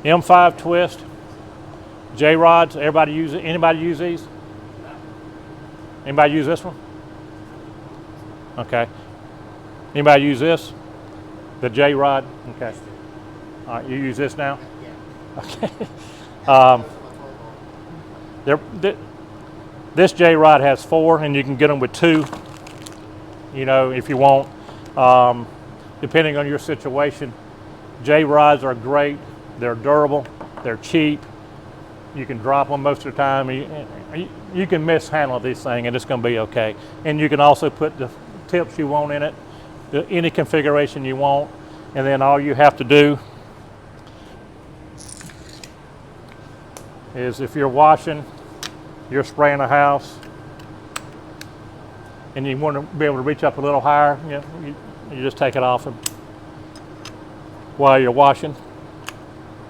M5 twist, J rods. Everybody use it? Anybody use these? Anybody use this one? Okay. Anybody use this? The J rod? Okay. All right, you use this now? Okay. This J rod has 4, and you can get them with 2, you know, if you want. Depending on your situation, J rods are great. They're durable. They're cheap. You can drop them most of the time. You can mishandle this thing, and it's going to be okay. And you can also put the tips you want in it, any configuration you want, and then all you have to do is, if you're washing, you're spraying a house, and you want to be able to reach up a little higher, you just take it off while you're washing,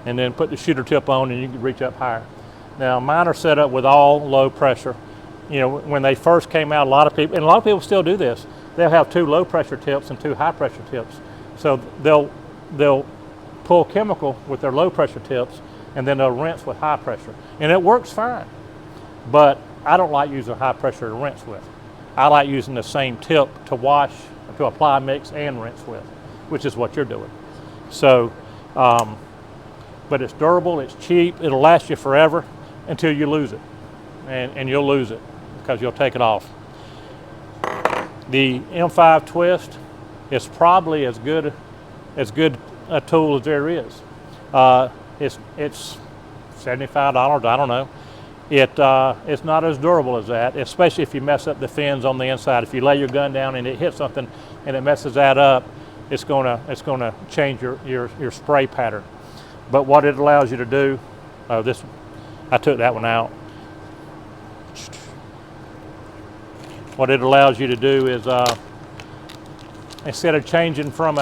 and then put the shooter tip on, and you can reach up higher. Now, mine are set up with all low pressure. You know, when they first came out, a lot of people still do this. They'll have 2 low pressure tips and 2 high pressure tips. So they'll pull chemical with their low pressure tips, and then they'll rinse with high pressure. And it works fine. But I don't like using high pressure to rinse with. I like using the same tip to wash, to apply, mix, and rinse with, which is what you're doing. So, but it's durable, it's cheap, it'll last you forever until you lose it. And you'll lose it because you'll take it off. The M5 twist is probably as good a tool as there is. It's $75, I don't know. It's not as durable as that, especially if you mess up the fins on the inside. If you lay your gun down and it hits something and it messes that up, it's gonna change your spray pattern. But what it allows you to do, I took that one out. What it allows you to do is, instead of changing from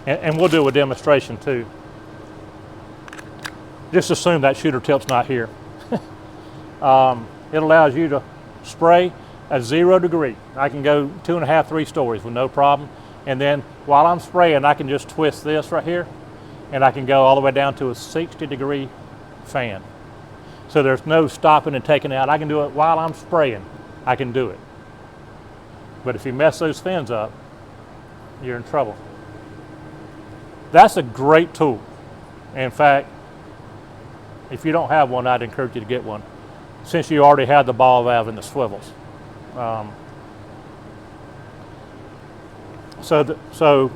and we'll do a demonstration too. Just assume that shooter tip's not here. It allows you to spray at 0 degree. I can go 2.5, 3 stories with no problem. And then while I'm spraying, I can just twist this right here, and I can go all the way down to a 60-degree fan. So there's no stopping and taking out. I can do it while I'm spraying. I can do it. But if you mess those fins up, you're in trouble. That's a great tool. In fact, if you don't have one, I'd encourage you to get one, since you already have the ball valve and the swivels. So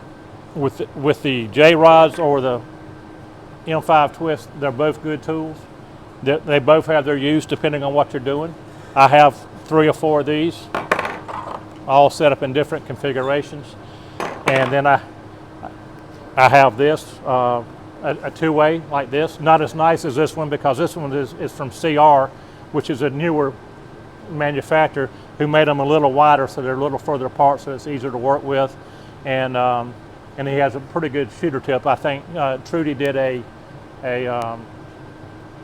with the J rods or the M5 twist, they're both good tools. They both have their use depending on what you're doing. I have 3 or 4 of these, all set up in different configurations, and then I have this. A 2-way like this, not as nice as this one, because this one is from CR, which is a newer manufacturer who made them a little wider, so they're a little further apart, so it's easier to work with. And he has a pretty good shooter tip. I think Trudy did a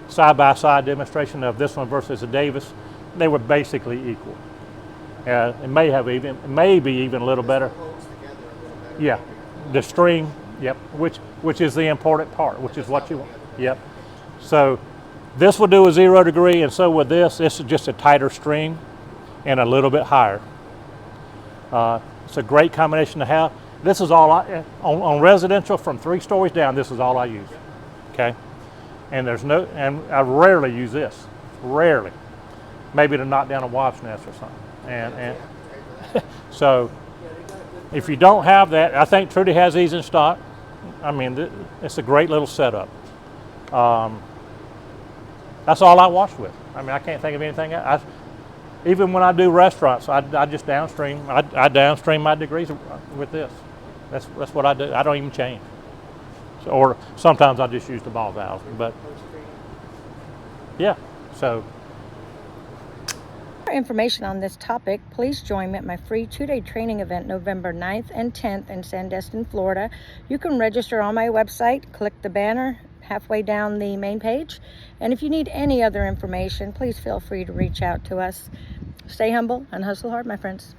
side-by-side demonstration of this one versus a Davis. They were basically equal. It may be even a little better. Yeah, the string. Yep, which is the important part, which is what you want. Yep. So this will do a 0 degree, and so with this is just a tighter string and a little bit higher. It's a great combination to have. This is all on residential from 3 stories down. This is all I use. Okay, and and I rarely use this. Rarely, maybe to knock down a wasp's nest or something. And so if you don't have that, I think Trudy has these in stock. I mean, it's a great little setup. That's all I wash with. I mean, I can't think of anything else. Even when I do restaurants, I just downstream. I downstream my degrees with this. That's what I do. I don't even change. So, or sometimes I just use the ball valve. But yeah, so. For more information on this topic, please join me at my free 2-day training event November 9th and 10th in Sandestin, Florida. You can register on my website, click the banner halfway down the main page. And if you need any other information, please feel free to reach out to us. Stay humble and hustle hard, my friends.